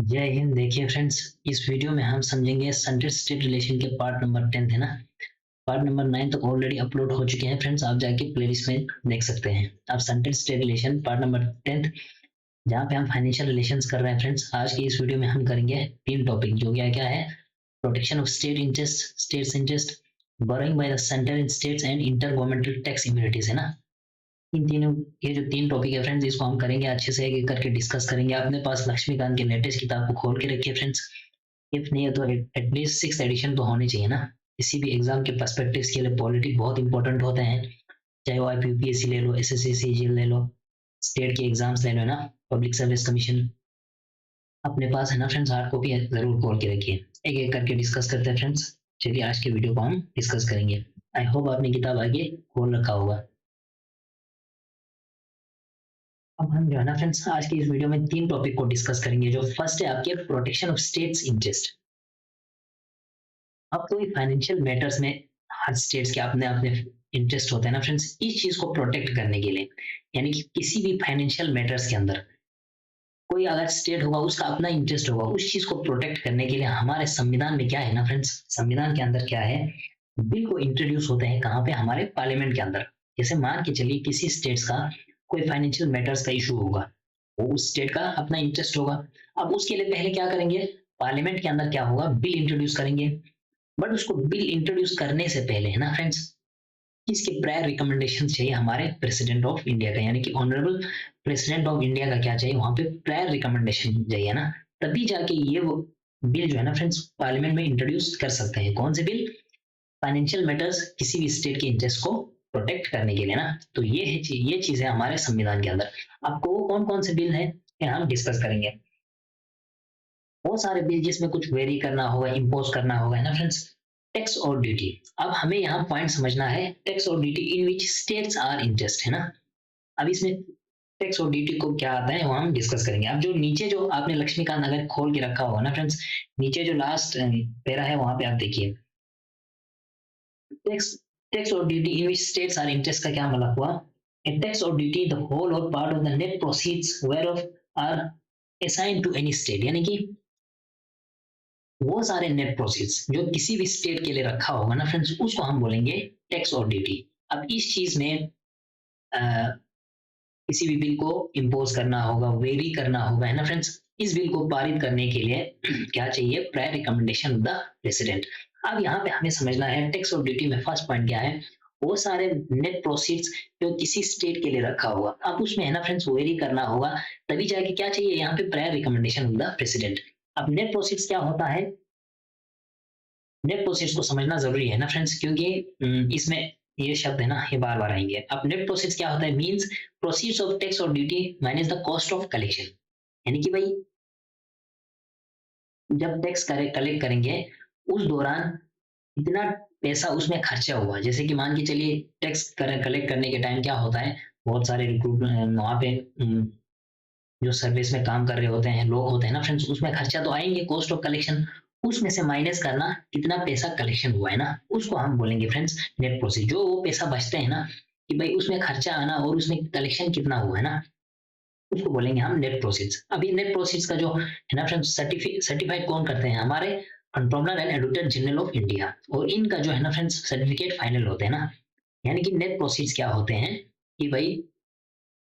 जय हिंद। देखिए फ्रेंड्स, इस वीडियो में हम समझेंगे सेंट्रल स्टेट रिलेशन के पार्ट नंबर 10 है ना। पार्ट नंबर 9 तक ऑलरेडी अपलोड हो चुके हैं फ्रेंड्स, आप जाके प्लेलिस्ट में देख सकते हैं। अब central state relation part number 10 जहाँ पे हम फाइनेंशियल रिलेशंस कर रहे हैं फ्रेंड्स। आज की इस वीडियो में हम करेंगे तीन टॉपिक, जो क्या क्या है: protection of state interest, states interest, borrowing bye the centre in states and inter governmental tax immunities, है ना। इन तीनों, ये जो तीन टॉपिक है फ्रेंड्स, इसको हम करेंगे अच्छे से, एक एक करके डिस्कस करेंगे। अपने पास लक्ष्मीकांत की लेटेस्ट किताब को खोल के रखिए फ्रेंड्स। इफ नहीं है तो एटलीस्ट 6th एडिशन तो होनी चाहिए ना। किसी भी एग्जाम के पर्सपेक्टिव के लिए पॉलिटिक्स बहुत इंपॉर्टेंट होते हैं। चाहे वो आप यूपीएससी ले लो, एसएससी सीजीएल ले लो, स्टेट के एग्जाम्स ले लो ना, पब्लिक सर्विस कमीशन। अपने पास है ना फ्रेंड्स, हार्ड कॉपी जरूर खोल के रखिए। एक एक करके डिस्कस करते हैं फ्रेंड्स। चलिए आज के वीडियो को हम डिस्कस करेंगे। आई होप आपने किताब आगे खोल रखा होगा। अब हम जो है ना फ्रेंड्स, आज की इस वीडियो में तीन टॉपिक को डिस्कस करेंगे। जो फर्स्ट है आपके प्रोटेक्शन ऑफ स्टेट्स इंटरेस्ट। अब कोई फाइनेंशियल मैटर्स में हर स्टेट्स के अपने अपने इंटरेस्ट होते हैं ना फ्रेंड्स, इस चीज को प्रोटेक्ट करने के लिए। यानी कि किसी भी फाइनेंशियल मैटर्स के अंदर कोई अगर स्टेट होगा, उसका अपना इंटरेस्ट होगा, उस चीज को प्रोटेक्ट करने के लिए हमारे संविधान में क्या है ना फ्रेंड्स, संविधान के अंदर क्या है, बिल को इंट्रोड्यूस होते हैं कहाँ पे, हमारे पार्लियामेंट के अंदर। जैसे मान के चलिए किसी स्टेट्स का कोई फाइनेंशियल मैटर्स का इशू होगा, वो उस स्टेट का अपना इंटरेस्ट होगा। अब उसके लिए पहले क्या करेंगे, पार्लियामेंट के अंदर क्या होगा, बिल इंट्रोड्यूस करेंगे। बट उसको बिल इंट्रोड्यूस करने से पहले है ना फ्रेंड्स, इसके प्रायर रिकमेंडेशन चाहिए हमारे प्रेसिडेंट ऑफ इंडिया का, यानी कि ऑनरेबल प्रेसिडेंट ऑफ इंडिया का क्या चाहिए, वहां पे प्रायर रिकमेंडेशन चाहिए ना। तभी जाके ये वो बिल जो है ना फ्रेंड्स, पार्लियामेंट में इंट्रोड्यूस कर सकते हैं। कौन से बिल? फाइनेंशियल मैटर्स, किसी भी स्टेट के इंटरेस्ट को प्रोटेक्ट करने के लिए ना। तो ये चीज है हमारे संविधान के अंदर। आपको कौन कौन से बिल है ये हम डिस्कस करेंगे। बहुत सारे बिल जिसमें कुछ वेरी करना होगा, इम्पोज करना होगा, है ना फ्रेंड्स। टैक्स और ड्यूटी। अब हमें यहाँ पॉइंट समझना है, टैक्स और duty in which states are interest, है ना। अब इसमें टैक्स और ड्यूटी को क्या आता है वो हम डिस्कस करेंगे। अब जो नीचे जो आपने लक्ष्मीकांत अगर खोल के रखा होगा ना फ्रेंड्स, नीचे जो लास्ट पैरा है वहां पे आप देखिए, टैक्स टैक्स और duty in which states are interest का क्या मतलब हुआ। A tax or duty the whole or part of the net proceeds whereof are assigned to any state, यानी कि वो सारे नेट प्रोसीड्स जो किसी भी स्टेट के लिए रखा होगा ना फ्रेंड्स, उसको हम बोलेंगे टैक्स और ड्यूटी। अब इस चीज में किसी भी बिल को इम्पोज करना होगा, वेरी करना होगा, है ना फ्रेंड्स। इस बिल को पारित करने के लिए क्या चाहिए, prior recommendation of the president. अब यहाँ पे हमें समझना है टैक्स और ड्यूटी में फर्स्ट पॉइंट क्या है, वो सारे नेट प्रोसीड्स जो किसी स्टेट के लिए रखा होगा, अब उसमें है ना फ्रेंड्स वेरी करना होगा। तभी जाके क्या चाहिए यहाँ पे, prior recommendation of the president. अब नेट प्रोसीड्स क्या होता है, नेट प्रोसीड्स को समझना जरूरी है ना फ्रेंड्स, क्योंकि इसमें ये शब्द है ना, ये बार बार आएंगे। अब नेट प्रोसीड्स क्या होता है, मींस प्रोसीड्स ऑफ टैक्स और duty minus the cost of collection. यानी कि भाई जब टैक्स कलेक्ट करेंगे, उस दौरान इतना पैसा उसमें खर्चा हुआ। जैसे कि मान के चलिए टैक्स कलेक्ट करने के टाइम क्या होता है, बहुत सारे रिक्रूटमेंट वहां पे जो सर्विस में काम कर रहे होते हैं लोग होते हैं ना फ्रेंड्स, उसमें खर्चा तो आएंगे, कॉस्ट ऑफ कलेक्शन। उसमें से माइनस करना कितना पैसा कलेक्शन हुआ है ना, उसको हम बोलेंगे फ्रेंड्स नेट प्रोसीड। जो वो पैसा बचते हैं ना, कि भाई उसमें खर्चा आना और उसमें कलेक्शन कितना हुआ है ना, उसको बोलेंगे हम नेट प्रोसीड्स। अब ये नेट प्रोसीड्स का जो है ना फ्रेंड्स, सर्टिफाइड कौन करते हैं, हमारे controller and auditor general of India. और इनका जो है ना फ्रेंड्स सर्टिफिकेट फाइनल होते हैं ना। यानी कि नेट प्रोसीड्स क्या होते हैं, कि भाई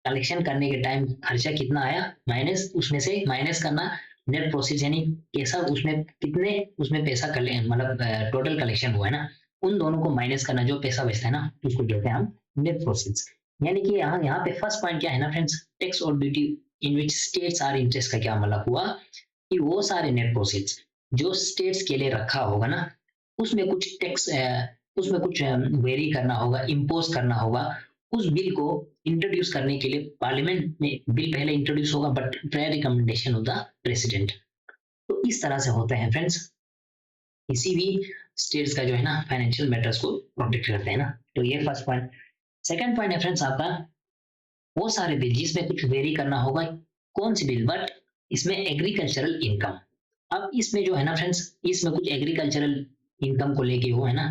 कलेक्शन करने के टाइम खर्चा कितना आया, माइनस उसमें से माइनस करना नेट प्रोसीड, यानी कैसा उसमें कितने उसमें पैसा मतलब टोटल कलेक्शन हुआ है ना, उन दोनों को माइनस करना, जो पैसा बचता है ना उसको कहते हैं हम नेट प्रोसीड्स। यानी कि यहाँ पे फर्स्ट पॉइंट क्या है ना फ्रेंड्स, टैक्स और duty in which states are interest का क्या मतलब हुआ, कि वो सारे नेट प्रोसीड्स जो स्टेट्स के लिए रखा होगा ना, उसमें कुछ टैक्स, उसमें कुछ वेरी करना होगा, इम्पोज करना होगा। उस बिल को इंट्रोड्यूस करने के लिए पार्लियामेंट में बिल पहले इंट्रोड्यूस होगा, but prior recommendation of the president. तो इस तरह से होते हैं फ्रेंड्स, किसी भी स्टेट्स का जो है ना फाइनेंशियल मैटर्स को प्रोटेक्ट करते हैं ना। तो ये फर्स्ट पॉइंट। सेकंड पॉइंट है फ्रेंड्स आपका, वो सारे बिल जिसमें कुछ वेरी करना होगा। कौन सी बिल? बट इसमें एग्रीकल्चरल इनकम। अब इसमें जो है ना फ्रेंड्स, इसमें कुछ एग्रीकल्चरल इनकम को लेके हो, है ना,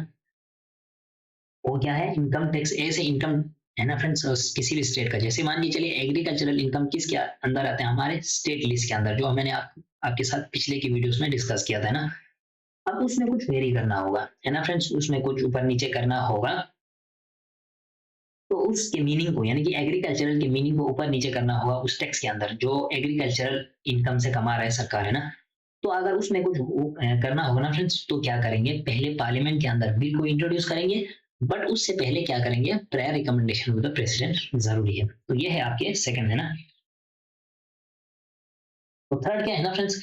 वो क्या है, इनकम टैक्स। ऐसे इनकम है ना फ्रेंड्स, किसी भी स्टेट का, जैसे मान के चलिए एग्रीकल्चरल इनकम किसके अंदर आते हैं, हमारे स्टेट लिस्ट के अंदर, जो मैंने आपके साथ पिछले की वीडियोस में डिस्कस किया था ना। अब उसमें कुछ वेरी करना होगा, है ना फ्रेंड्स, उसमें कुछ ऊपर नीचे करना होगा। तो उसके मीनिंग को, यानी कि एग्रीकल्चरल के मीनिंग को ऊपर नीचे करना होगा उस टैक्स के अंदर जो एग्रीकल्चरल इनकम से कमा रहा है सरकार, है ना। तो अगर उसमें कुछ करना होगा ना फ्रेंड्स, तो क्या करेंगे, पहले पार्लियामेंट के अंदर बिल को इंट्रोड्यूस करेंगे, बट उससे पहले क्या करेंगे, prior recommendation of the president जरूरी है। तो ये है आपके सेकंड, है ना। तो थर्ड क्या है ना फ्रेंड्स,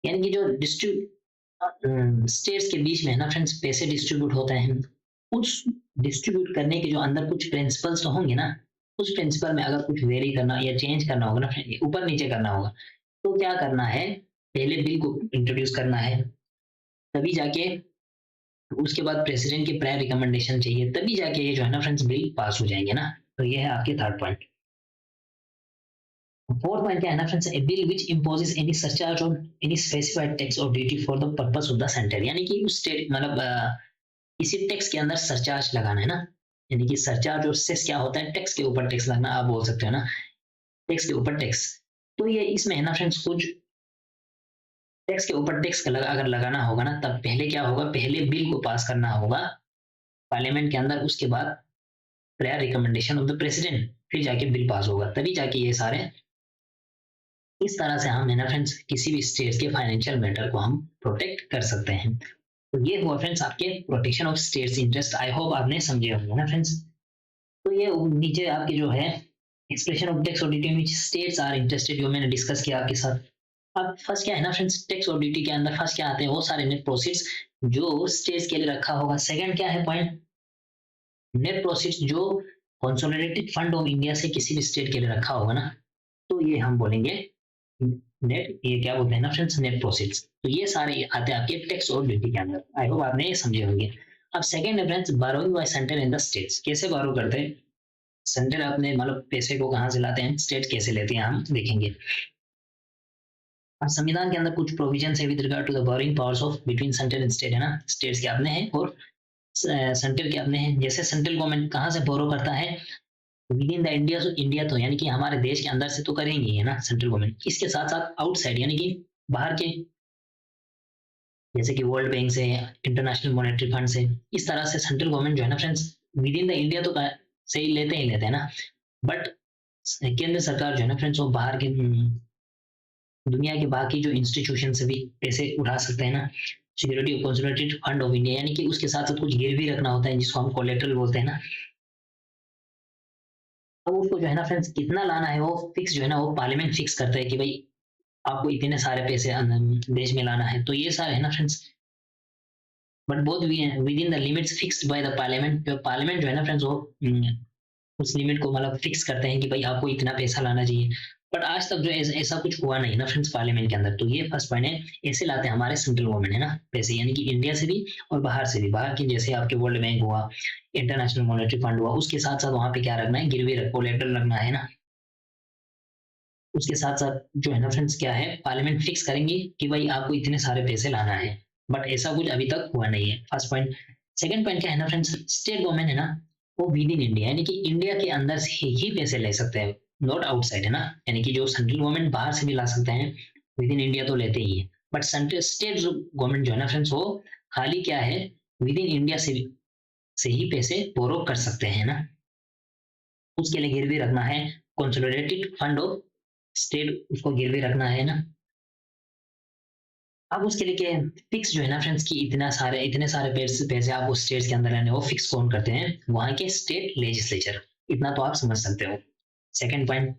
यानी कि जो डिस्ट्रीब्यूट स्टेट्स के बीच में, है ना फ्रेंड्स, पैसे डिस्ट्रीब्यूट होते हैं, उस डिस्ट्रीब्यूट करने के जो अंदर कुछ प्रिंसिपल्स तो होंगे ना, उस प्रिंसिपल में अगर कुछ वेरी करना या चेंज करना होगा ना फ्रेंड, ऊपर नीचे करना होगा, तो क्या करना है, पहले बिल को इंट्रोड्यूस करना है, तभी जाके उसके बाद प्रेसिडेंट की प्रायर रिकमेंडेशन चाहिए, तभी जाके ये जो है ना फ्रेंड्स बिल पास हो जाएंगे ना। तो ये है आपके थर्ड पॉइंट। फोर्थ पॉइंट क्या है ना friends, a bill which imposes any surcharge on any specified tax और duty for the purpose of the centre, यानी कि उस स्टेट मतलब किसी टैक्स के अंदर सरचार्ज लगाना है ना, यानी कि सरचार्ज और सेस क्या होता है, टैक्स के ऊपर टैक्स लगना, आप बोल सकते हो ना, टैक्स के ऊपर टैक्स। तो ये इसमें है ना फ्रेंड्स, कुछ टैक्स के ऊपर टैक्स अगर लगाना होगा ना, तब पहले क्या होगा, पहले बिल को पास करना होगा पार्लियामेंट के अंदर, उसके बाद prior recommendation of the president, फिर जाके बिल पास होगा, तभी जाके ये सारे, इस तरह से हम है ना फ्रेंड्स किसी भी स्टेट के फाइनेंशियल मैटर को हम प्रोटेक्ट कर सकते हैं। तो ये हुआ फ्रेंड्स आपके protection of states interest, I hope आपने समझे होंगे ना फ्रेंड्स। तो ये नीचे आपके जो है expression of tax audit which states are interested, जो मैंने डिस्कस किया आपके साथ। अब फर्स्ट क्या है ना फ्रेंड्स, टैक्स ऑडिट के अंदर फर्स्ट क्या आते हैं, वो सारे नेट प्रोसीड्स जो स्टेट्स के लिए रखा होगा। सेकंड क्या है पॉइंट, नेट प्रोसीड्स जो कंसोलिडेटेड फंड ऑफ इंडिया से किसी भी स्टेट के लिए रखा होगा ना, तो ये हम बोलेंगे नेट, ये क्या बोलते हैं ना फ्रेंड्स, नेट प्रोसीड्स। तो ये सारे आते हैं आपके टैक्स और ड्यूटी के अंदर, आई होप आपने ये समझे होंगे। अब सेकंड है friends, burrowing bye centre in the states, कैसे बारो करते हैं, सेंटर अपने मतलब पैसे को कहाँ से लाते हैं, स्टेट कैसे लेते हैं, हम देखेंगे। अब संविधान के अंदर कुछ प्रोविजन है with regard to the borrowing powers of between centre and state, है ना, स्टेट्स के अपने हैं और सेंटर के अपने हैं। जैसे सेंट्रल गवर्नमेंट कहाँ से बोरो करता है, with in the India, India तो यानी कि हमारे देश के अंदर से तो करेंगे, है ना सेंट्रल गवर्नमेंट, इसके साथ साथ आउटसाइड यानी कि बाहर के, जैसे कि वर्ल्ड बैंक से, इंटरनेशनल मॉनेटरी फंड से, इस तरह से सेंट्रल गवर्नमेंट जो है ना friends with in the India तो से ही लेते हैं ना, बट केंद्र सरकार जो है ना फ्रेंड्स वो बाहर के दुनिया के बाकी जो इंस्टीट्यूशन से भी पैसे उठा सकते हैं ना। Security consolidated fund of India, यानी कि उसके साथ साथ कुछ गिरवी रखना होता है जिसको हम कोलेटरल बोलते हैं ना। तो उसको जो है ना फ्रेंड्स कितना लाना है वो फिक्स जो है ना, वो पार्लियामेंट फिक्स करता है कि भाई आपको इतने सारे पैसे देश में लाना है। तो ये सारे है ना friends, but both with in the limits fixed by the parliament, parliament जो है ना फ्रेंड्स वो उस लिमिट को मतलब फिक्स करते हैं कि भाई आपको इतना पैसा लाना चाहिए। बट आज तक जो ऐसा कुछ हुआ नहीं ना फ्रेंड्स पार्लियामेंट के अंदर। तो ये फर्स्ट पॉइंट है, ऐसे लाते हैं हमारे सेंट्रल गवर्नमेंट, है ना, पैसे, यानी कि इंडिया से भी और बाहर से भी, बाहर की जैसे आपके वर्ल्ड बैंक हुआ, इंटरनेशनल मॉनेटरी फंड हुआ, उसके साथ साथ वहां पे क्या रखना है, गिरवी कोलेटरल रखना है ना। उसके साथ साथ जो है ना फ्रेंड्स क्या है, पार्लियामेंट फिक्स करेंगे कि भाई आपको इतने सारे पैसे लाना है, बट ऐसा कुछ अभी तक हुआ नहीं है, फर्स्ट पॉइंट। सेकंड पॉइंट क्या है ना फ्रेंड्स, स्टेट गवर्नमेंट है ना वो विद इन इंडिया, यानी कि इंडिया के अंदर से ही पैसे ले सकते हैं, नॉट आउटसाइड, है ना, यानी कि जो सेंट्रल गवर्नमेंट बाहर से भी ला सकते हैं, विद इन इंडिया तो लेते ही है, बट सेंट्रल स्टेट गवर्नमेंट जो है ना फ्रेंड्स वो खाली क्या है, विद इन इंडिया से ही पैसे बोरो कर सकते हैं ना। उसके लिए गिरवी रखना है कंसोलिडेटेड फंड ऑफ स्टेट, उसको गिरवी रखना है ना। अब उसके लिए क्या फिक्स जो है ना फ्रेंड्स की इतने सारे पैसे पैसे आपको स्टेट्स के अंदर रहने, वो फिक्स कौन करते हैं, वहां के स्टेट लेजिस्लेचर। इतना तो आप समझ सकते हो, सेकंड पॉइंट।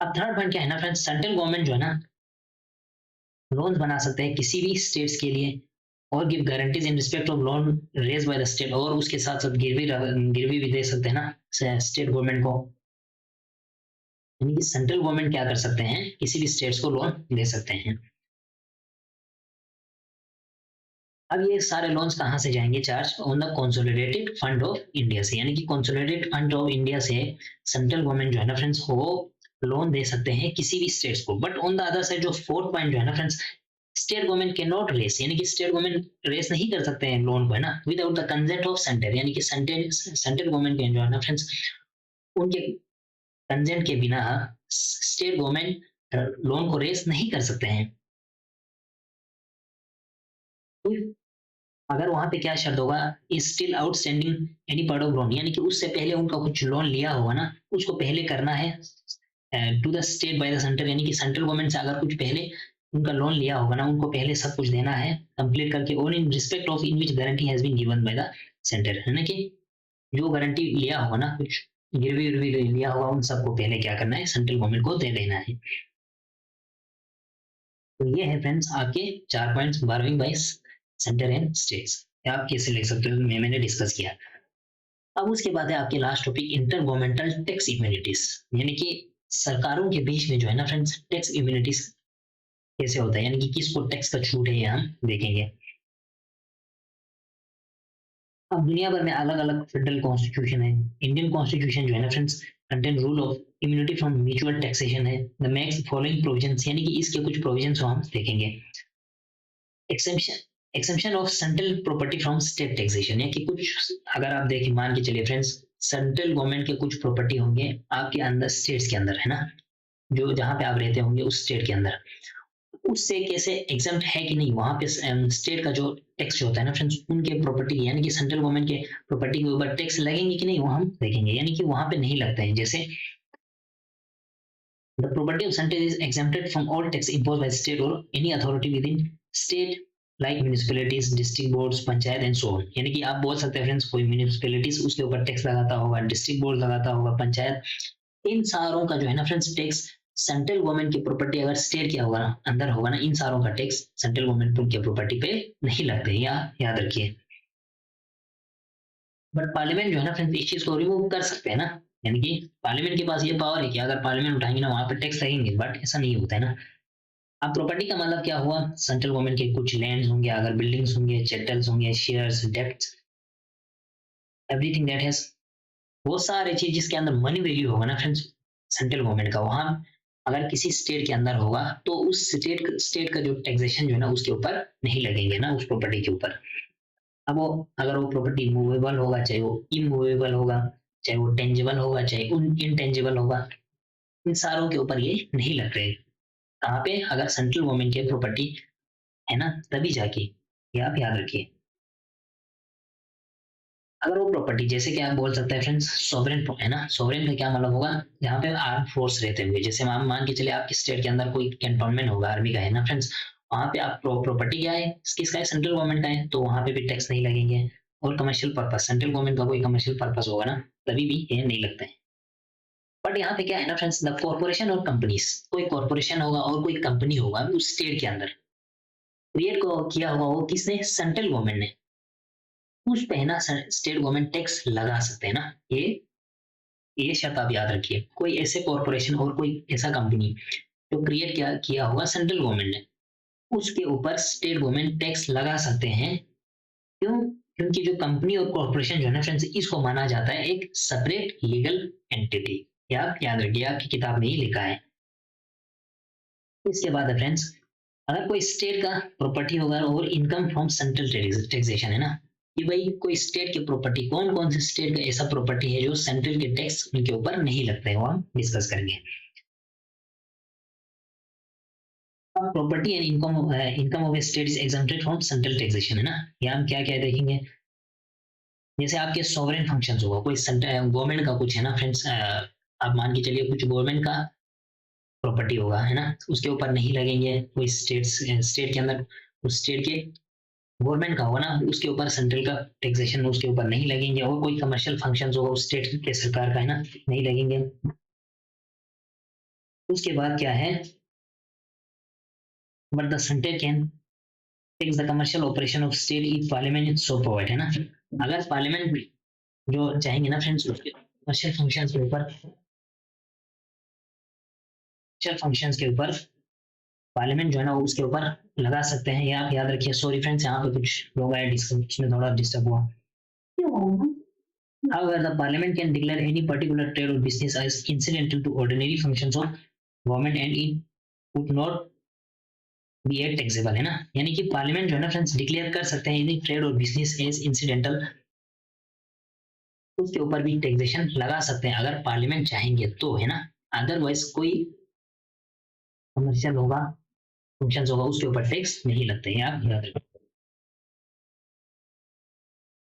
अब थर्ड पॉइंट क्या है ना फ्रेंड्स, सेंट्रल गवर्नमेंट जो है ना लोन बना सकते हैं किसी भी स्टेट्स के लिए और give guarantees in respect of loan raise by the state, और उसके साथ साथ गिरवी भी दे सकते हैं ना स्टेट गवर्नमेंट को। यानी कि सेंट्रल गवर्नमेंट क्या कर सकते हैं, किसी भी स्टेट्स को लोन दे सकते हैं। अब ये सारे लोन्स कहाँ से जाएंगे, charge on the consolidated fund of India से, यानी कि कंसोलिडेटेड फंड ऑफ इंडिया से सेंट्रल गवर्नमेंट जो है ना फ्रेंड्स वो लोन दे सकते हैं किसी भी स्टेट्स को। But on the other side जो फोर्थ पॉइंट जो है ना फ्रेंड्स, स्टेट गवर्नमेंट के नॉट रेस, यानी कि स्टेट गवर्नमेंट रेस नहीं कर सकते हैं लोन को, है ना, without the consent of centre, यानी कि सेंट्रल गवर्नमेंट जो है ना फ्रेंड्स उनके कंसेंट के बिना स्टेट गवर्नमेंट लोन को रेस नहीं कर सकते हैं। तो अगर वहां पे क्या शर्त होगा, still outstanding any part of loan, यानी कि उससे पहले उनका कुछ लोन लिया होगा ना, उसको पहले करना है to the state by the centre, यानी कि सेंट्रल गवर्नमेंट से अगर कुछ पहले उनका लोन लिया होगा ना, उनको पहले सब कुछ देना है कंप्लीट करके, और in respect of in which guarantee has been given by the centre, है ना, कि जो गारंटी लिया होगा ना, कुछ गिरवी उर्वी लिया होगा, उन सबको पहले क्या करना है, सेंट्रल गवर्नमेंट को दे देना है। तो ये है फ्रेंड्स आपके 4 पॉइंट्स बारहवीं बाईस सेंटर एंड स्टेट्स, आप कैसे लिख सकते हो, मैंने डिस्कस किया। अब उसके बाद है आपके last topic inter governmental tax immunities, यानी कि सरकारों के बीच में जो है ना फ्रेंड्स, टैक्स इम्यूनिटीज कैसे होता है, यानी कि किसको टैक्स का छूट है, ये हम देखेंगे। अब दुनिया भर में अलग अलग फेडरल कॉन्स्टिट्यूशन है। इंडियन कॉन्स्टिट्यूशन जो है ना friends, contain rule of immunity from mutual taxation है, द मेक्स फॉलोइंग प्रोविजंस, यानी कि इसके कुछ प्रोविजंस को हम देखेंगे। Exception exception of central property from state taxation, या कि कुछ अगर आप देखें, मान के चलिए फ्रेंड्स, सेंट्रल गवर्नमेंट के कुछ प्रॉपर्टी होंगे आपके अंदर, स्टेट्स के अंदर, है ना, जो जहां पे आप रहते होंगे उस स्टेट के अंदर, उससे कैसे एग्जाम्प्ट है कि नहीं, वहां पे स्टेट का जो टैक्स जो होता है ना फ्रेंड्स, उनके प्रॉपर्टी यानी कि सेंट्रल गवर्नमेंट के प्रॉपर्टी के ऊपर टैक्स लगेंगे कि नहीं, वो हम देखेंगे, यानी कि वहां पे नहीं लगते हैं। जैसे the property of central is exempted from all tax impose by state और any authority within state, like municipalities, district boards, panchayat and so on, यानी कि आप बोल सकते हैं फ्रेंड्स, कोई म्यूनिसिपैलिटीज उसके ऊपर टैक्स लगाता होगा, डिस्ट्रिक्ट बोर्ड लगाता होगा, पंचायत, इन सारों का जो है ना फ्रेंड्स टैक्स, सेंट्रल गवर्नमेंट की प्रॉपर्टी अगर स्टेट क्या होगा ना, अंदर होगा ना, इन सारों का टैक्स सेंट्रल गवर्नमेंट की प्रॉपर्टी पे नहीं लगते, या याद रखिए। बट पार्लियामेंट जो है ना फ्रेंड्स, इस चीज को रिमूव कर सकते हैं ना, यानी कि पार्लियामेंट के पास ये पावर है कि अगर पार्लियामेंट उठाएंगे ना, वहां पर टैक्स लगेंगे, बट ऐसा नहीं होता है ना। अब प्रॉपर्टी का मतलब क्या हुआ, सेंट्रल गवर्नमेंट के कुछ लैंड होंगे, अगर बिल्डिंग्स होंगे, चैटल्स होंगे, शेयर्स, डेप्ट, एवरीथिंग दैट हैज, वो सारे चीज जिसके अंदर मनी वैल्यू होगा ना फ्रेंड्स, सेंट्रल गवर्नमेंट का, वहां अगर किसी स्टेट के अंदर होगा, तो उस स्टेट का जो टैक्सेशन जो है ना, उसके ऊपर नहीं लगेंगे ना, उस प्रॉपर्टी के ऊपर। अब वो अगर वो प्रॉपर्टी मूवेबल होगा, चाहे वो इमूवेबल होगा, चाहे वो टेंजिबल होगा, चाहे इनटेंजिबल होगा, इन सारों के ऊपर ये नहीं लग रहे। कहाँ पे, अगर सेंट्रल गवर्नमेंट की प्रॉपर्टी है ना, तभी जाके, ये आप याद रखिए। अगर वो प्रॉपर्टी, जैसे कि आप बोल सकते हैं फ्रेंड्स, सॉवरेन है ना, सॉवरेन का क्या मतलब होगा, जहाँ पे आर्म फोर्स रहते हुए, जैसे मान के चले आपके स्टेट के अंदर कोई कैंटोनमेंट होगा आर्मी का, है ना फ्रेंड्स, वहां पे आप प्रॉपर्टी क्या है, किसका है, सेंट्रल गवर्नमेंट का है, तो वहां पे भी टैक्स नहीं लगेंगे। और कमर्शियल पर्पज, सेंट्रल गवर्नमेंट का कोई कमर्शियल पर्पज होगा ना, तभी भी ये नहीं लगता है। बट यहाँ पे क्या है ना फ्रेंड्स, द कॉर्पोरेशन और कंपनीज, कोई कॉर्पोरेशन होगा और कोई कंपनी होगा उस स्टेट के अंदर, क्रिएट को किया होगा वो किसने, सेंट्रल गवर्नमेंट ने, उस पे है ना स्टेट गवर्नमेंट टैक्स लगा सकते हैं ना। ये शर्त आप याद रखिए, कोई ऐसे कॉर्पोरेशन और कोई ऐसा कंपनी जो क्रिएट किया होगा सेंट्रल गवर्नमेंट ने, उसके ऊपर स्टेट गवर्नमेंट टैक्स लगा सकते हैं। क्यों, क्योंकि जो कंपनी और कॉर्पोरेशन जो है ना फ्रेंड्स, इसको माना जाता है एक सेपरेट लीगल एंटिटी, या आप याद रखिए, आपकी किताब में ही लिखा है। इसके बाद है फ्रेंड्स, अगर कोई स्टेट का प्रॉपर्टी होगा और इनकम फ्रॉम सेंट्रल टैक्सेशन, है ना, कि भाई कोई स्टेट की प्रॉपर्टी, कौन कौन से स्टेट का ऐसा प्रॉपर्टी है जो सेंट्रल के टैक्स उनके ऊपर नहीं लगता है, वो हम डिस्कस करेंगे। Property and income of A state is exempted from central taxation, है ना, यहाँ हम क्या क्या देखेंगे, जैसे आपके सॉवरेन फंक्शंस होगा, कोई गवर्नमेंट का कुछ है ना फ्रेंड्स, आप मान के चलिए कुछ गवर्नमेंट का प्रॉपर्टी होगा, है ना, उसके ऊपर नहीं लगेंगे, कोई स्टेट के अंदर उस स्टेट के गवर्नमेंट का होगा ना, उसके ऊपर सेंट्रल का टैक्सेशन उसके ऊपर नहीं लगेंगे, और कोई कमर्शियल फंक्शन होगा उस स्टेट के सरकार का, है ना, नहीं लगेंगे। उसके बाद क्या है, but the centre can tax the commercial operation of state if parliament is so provide, है ना, अगर पार्लियामेंट जो चाहेंगे ना फ्रेंड्स, उसके कमर्शियल फंक्शंस के ऊपर पार्लियामेंट जो है ना, वो उसके ऊपर लगा सकते हैं, ये आप याद रखिए। सॉरी फ्रेंड्स, यहाँ पे कुछ लोग आए उसमें थोड़ा डिस्टर्ब हुआ। However, the parliament can declare any particular trade or business as incidental to ordinary functions of government and it would not be a taxable, है ना, यानी कि पार्लियामेंट जो है ना फ्रेंड्स, डिक्लेयर कर सकते हैं एनी ट्रेड और बिजनेस एज इंसिडेंटल उसके ऊपर भी टैक्सेशन लगा सकते हैं अगर पार्लियामेंट चाहेंगे तो, है ना। अदरवाइज कोई कमर्शियल होगा, फंक्शन होगा, उसके ऊपर टैक्स नहीं लगते हैं, आप याद रखें।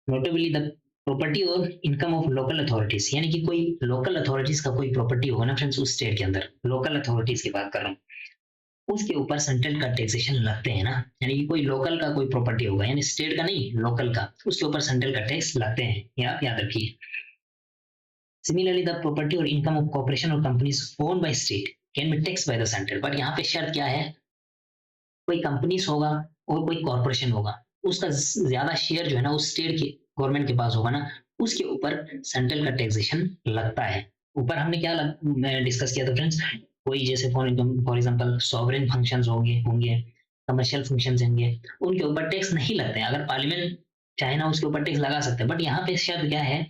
नोटेबली द प्रॉपर्टी और इनकम ऑफ लोकल अथॉरिटीज, यानी कि कोई लोकल अथॉरिटीज का कोई प्रॉपर्टी होगा ना फ्रेंड्स, उस स्टेट के अंदर लोकल अथॉरिटीज की बात कर रहा हूँ, उसके ऊपर सेंट्रल का टैक्सेशन लगते हैं ना। यानी कि कोई लोकल का कोई प्रॉपर्टी होगा, यानी स्टेट का नहीं, लोकल का, उसके ऊपर सेंट्रल का टैक्स लगते हैं, याद रखिए। सिमिलरली द प्रॉपर्टी और इनकम ऑफ कॉर्पोरेशन और companies own by state can be tax by the central, but यहाँ पे शर्त क्या है, कोई कंपनीज होगा और कोई कॉर्पोरेशन होगा, उसका ज्यादा शेयर जो है ना उस स्टेट के गवर्नमेंट के पास होगा ना, उसके ऊपर सेंट्रल का टैक्सेशन लगता है। ऊपर हमने क्या डिस्कस किया था फ्रेंड्स, कोई जैसे फॉर एग्जांपल सॉवरेन फंक्शंस होंगे होंगे कमर्शियल फंक्शंस होंगे, उनके ऊपर टैक्स नहीं लगते हैं, अगर पार्लियामेंट चाहे ना उसके ऊपर टैक्स लगा सकते हैं, बट यहाँ पे शर्त क्या है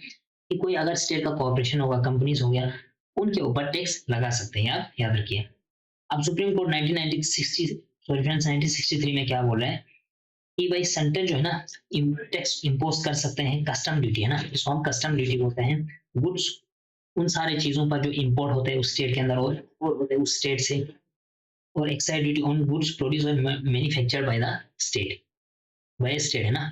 कि कोई अगर स्टेट का कॉर्पोरेशन होगा, कंपनीज हो गया, उनके ऊपर टैक्स लगा सकते हैं, आप याद रखिए। अब सुप्रीम कोर्ट 1960 सॉरी फ्रेंड्स 1963 में क्या बोल रहा है कि भाई सेंट्रल जो है ना टैक्स इम्पोज कर सकते हैं, कस्टम ड्यूटी है ना, इसको हम कस्टम ड्यूटी बोलते हैं, गुड्स उन सारे चीजों पर जो इंपोर्ट होते हैं उस स्टेट के अंदर और export होते हैं उस स्टेट से, और excise duty on goods produce और मैन्युफैक्चर्ड बाय स्टेट है ना।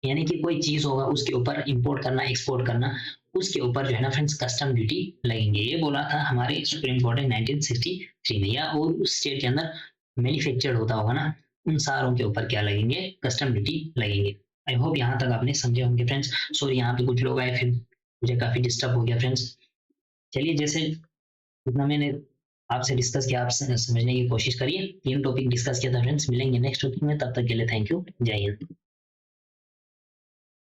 यानी कि कोई चीज होगा उसके ऊपर इंपोर्ट करना एक्सपोर्ट करना, उसके ऊपर जो है ना फ्रेंड्स कस्टम ड्यूटी लगेंगे, ये बोला था हमारे सुप्रीम कोर्ट ने 1963 में। या और उस स्टेट के अंदर मैन्युफैक्चर्ड होता होगा ना, उन सारों के ऊपर क्या लगेंगे, कस्टम ड्यूटी लगेंगे। आई होप यहाँ तक आपने समझे होंगे फ्रेंड्स। सॉरी यहाँ पे कुछ लोग आए फिर मुझे काफी डिस्टर्ब हो गया फ्रेंड्स। चलिए जैसे जितना मैंने आपसे डिस्कस किया आप समझने की कोशिश करिए, तीन टॉपिक डिस्कस किया था फ्रेंड्स। मिलेंगे नेक्स्ट टॉपिक में, तब तक के लिए थैंक यू, जय हिंद।